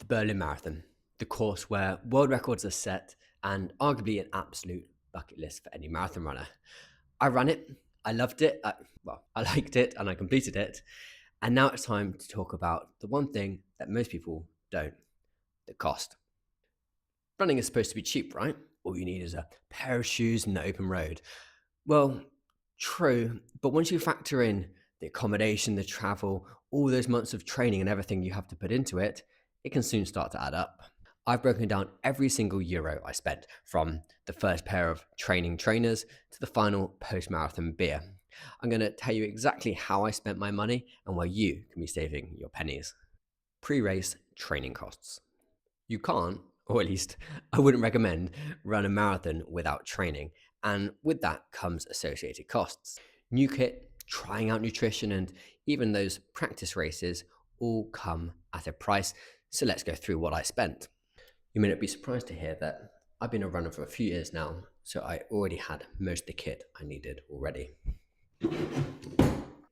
Berlin Marathon, the course where world records are set and arguably an absolute bucket list for any marathon runner. I ran it, I loved it, I liked it and I completed it. And now it's time to talk about the one thing that most people don't, the cost. Running is supposed to be cheap, right? All you need is a pair of shoes and the open road. Well, true, but once you factor in the accommodation, the travel, all those months of training and everything you have to put into it, it can soon start to add up. I've broken down every single euro I spent, from the first pair of training trainers to the final post-marathon beer. I'm going to tell you exactly how I spent my money and where you can be saving your pennies. Pre-race training costs. You can't, or at least I wouldn't recommend, run a marathon without training. And with that comes associated costs. New kit, trying out nutrition, and even those practice races all come at a price. So let's go through what I spent. You may not be surprised to hear that I've been a runner for a few years now, so I already had most of the kit I needed already.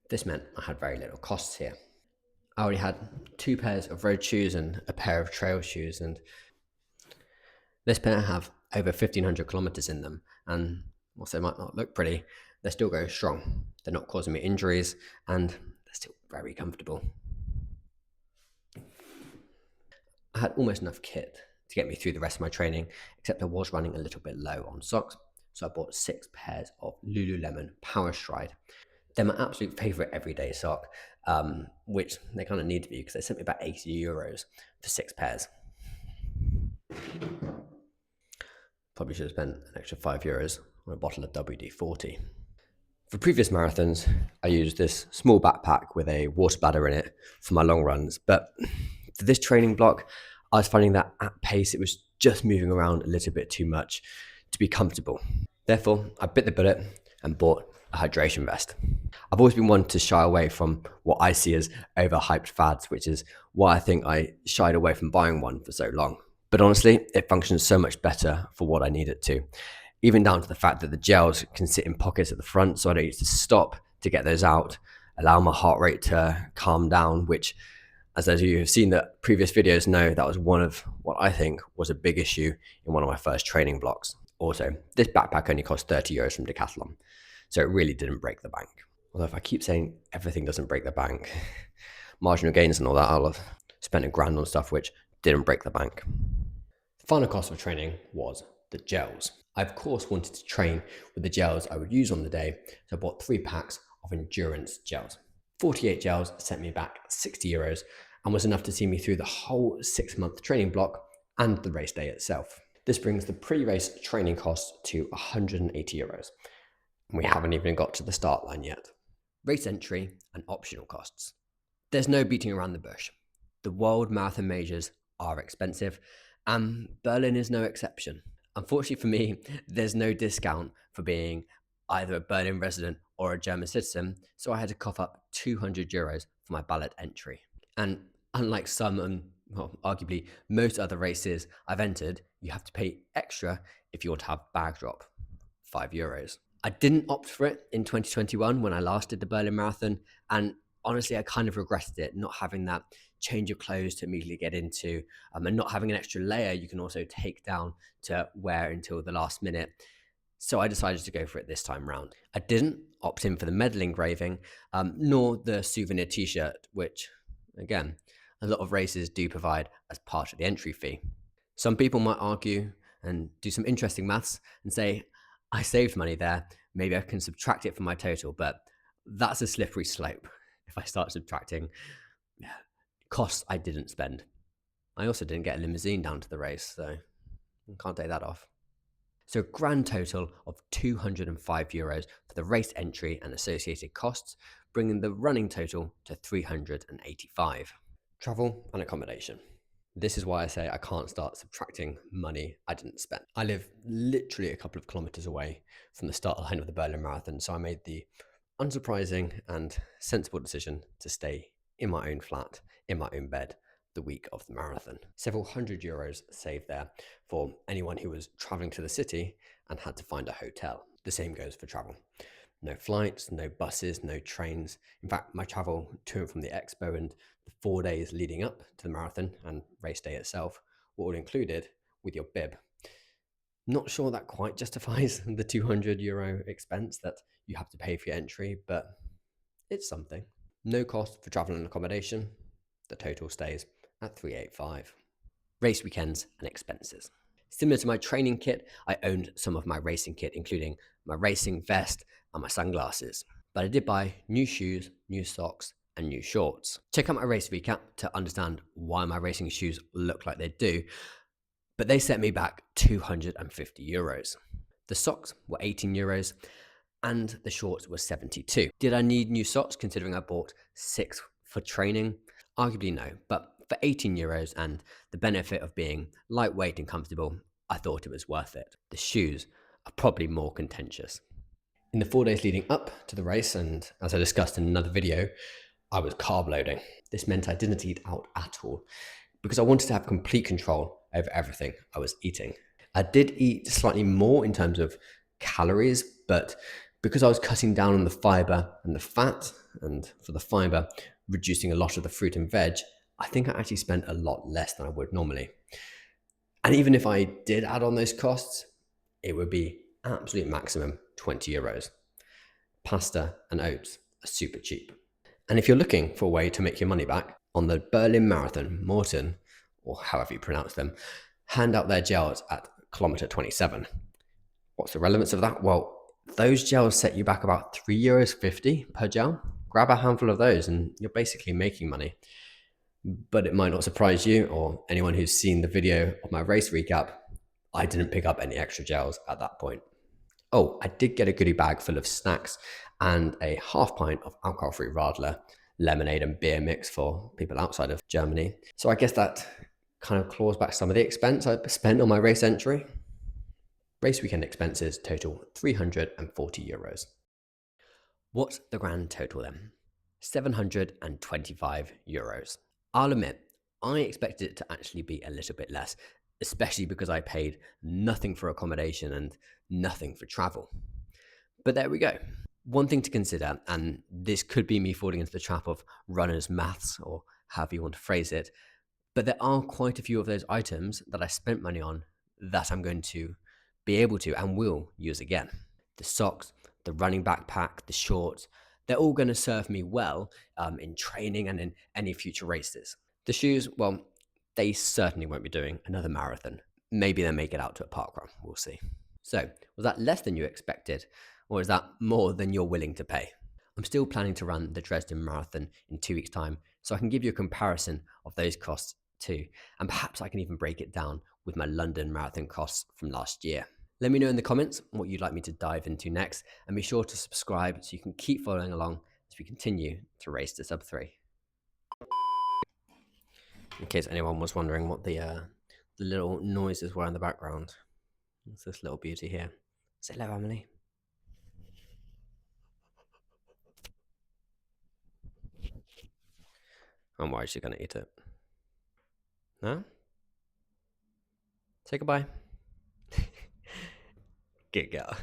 This meant I had very little costs here. I already had 2 pairs of road shoes and a pair of trail shoes, and this pair have over 1,500 kilometers in them, and whilst they might not look pretty, they're still going strong. They're not causing me injuries, and they're still very comfortable. I had almost enough kit to get me through the rest of my training, except I was running a little bit low on socks, so I bought 6 pairs of Lululemon Power Stride. They're my absolute favorite everyday sock, which they kind of need to be because they sent me about 80 euros for 6 pairs. Probably should have spent an extra 5 euros on a bottle of WD-40. For previous marathons, I used this small backpack with a water bladder in it for my long runs, but for this training block, I was finding that at pace it was just moving around a little bit too much to be comfortable. Therefore, I bit the bullet and bought a hydration vest. I've always been one to shy away from what I see as overhyped fads, which is why I think I shied away from buying one for so long. But honestly, it functions so much better for what I need it to. Even down to the fact that the gels can sit in pockets at the front, so I don't need to stop to get those out, allow my heart rate to calm down, which, as those of you who have seen the previous videos know, that was one of what I think was a big issue in one of my first training blocks. Also, this backpack only cost 30 euros from Decathlon, so it really didn't break the bank. Although if I keep saying everything doesn't break the bank, marginal gains and all that, I'll have spent $1,000 on stuff which didn't break the bank. The final cost of training was the gels. I of course wanted to train with the gels I would use on the day, so I bought 3 packs of endurance gels. 48 gels sent me back 60 euros and was enough to see me through the whole 6-month training block and the race day itself. This brings the pre-race training cost to 180 euros. We haven't even got to the start line yet. Race entry and optional costs. There's no beating around the bush. The world marathon majors are expensive, and Berlin is no exception. Unfortunately for me, there's no discount for being either a Berlin resident or a German citizen, so I had to cough up 200 euros for my ballot entry. And unlike some and arguably most other races I've entered, you have to pay extra if you want to have bag drop, 5 euros. I didn't opt for it in 2021 when I last did the Berlin Marathon, and honestly, I kind of regretted it, not having that change of clothes to immediately get into, and not having an extra layer you can also take down to wear until the last minute. So I decided to go for it this time round. I didn't opt in for the medal engraving, nor the souvenir t-shirt, which, again, a lot of races do provide as part of the entry fee. Some people might argue and do some interesting maths and say, I saved money there, maybe I can subtract it from my total, but that's a slippery slope if I start subtracting costs I didn't spend. I also didn't get a limousine down to the race, so I can't take that off. So a grand total of 205 euros for the race entry and associated costs, bringing the running total to 385. Travel and accommodation. This is why I say I can't start subtracting money I didn't spend. I live literally a couple of kilometers away from the start line of the Berlin Marathon, so I made the unsurprising and sensible decision to stay in my own flat, in my own bed, the week of the marathon. Several hundred euros saved there for anyone who was traveling to the city and had to find a hotel. The same goes for travel. No flights, no buses, no trains. In fact, my travel to and from the expo and the 4 days leading up to the marathon and race day itself were all included with your bib. Not sure that quite justifies the €200 expense that you have to pay for your entry, but it's something. No cost for travel and accommodation. The total stays at $385. Race weekends and expenses. Similar to my training kit, I owned some of my racing kit, including my racing vest and my sunglasses. But I did buy new shoes, new socks, and new shorts. Check out my race recap to understand why my racing shoes look like they do, but they set me back €250. The socks were €18 and the shorts were 72. Did I need new socks considering I bought 6 for training? Arguably no, but for €18 and the benefit of being lightweight and comfortable, I thought it was worth it. The shoes are probably more contentious. In the 4 days leading up to the race, and as I discussed in another video, I was carb loading. This meant I didn't eat out at all because I wanted to have complete control over everything I was eating. I did eat slightly more in terms of calories, but because I was cutting down on the fiber and the fat, and for the fiber, reducing a lot of the fruit and veg, I think I actually spent a lot less than I would normally. And even if I did add on those costs, it would be absolute maximum €20. Pasta and oats are super cheap. And if you're looking for a way to make your money back, on the Berlin Marathon, Morton, or however you pronounce them, hand out their gels at kilometer 27. What's the relevance of that? Well, those gels set you back about €3.50 per gel. Grab a handful of those and you're basically making money. But it might not surprise you or anyone who's seen the video of my race recap, I didn't pick up any extra gels at that point. Oh, I did get a goodie bag full of snacks and a half pint of alcohol-free Radler, lemonade and beer mix for people outside of Germany. So I guess that kind of claws back some of the expense I spent on my race entry. Race weekend expenses total €340. What's the grand total then? €725. I'll admit, I expected it to actually be a little bit less, especially because I paid nothing for accommodation and nothing for travel. But there we go. One thing to consider, and this could be me falling into the trap of runner's maths or however you want to phrase it, but there are quite a few of those items that I spent money on that I'm going to be able to and will use again. The socks, the running backpack, the shorts, they're all going to serve me well in training and in any future races. The shoes, well, they certainly won't be doing another marathon. Maybe they'll make it out to a park run, we'll see. So, was that less than you expected, or is that more than you're willing to pay? I'm still planning to run the Dresden Marathon in 2 weeks' time, so I can give you a comparison of those costs too, and perhaps I can even break it down with my London Marathon costs from last year. Let me know in the comments what you'd like me to dive into next, and be sure to subscribe so you can keep following along as we continue to race to sub 3. In case anyone was wondering what the little noises were in the background, it's this little beauty here. Say hello, Emily. I'm worried she's gonna eat it. No? Say goodbye. Good girl.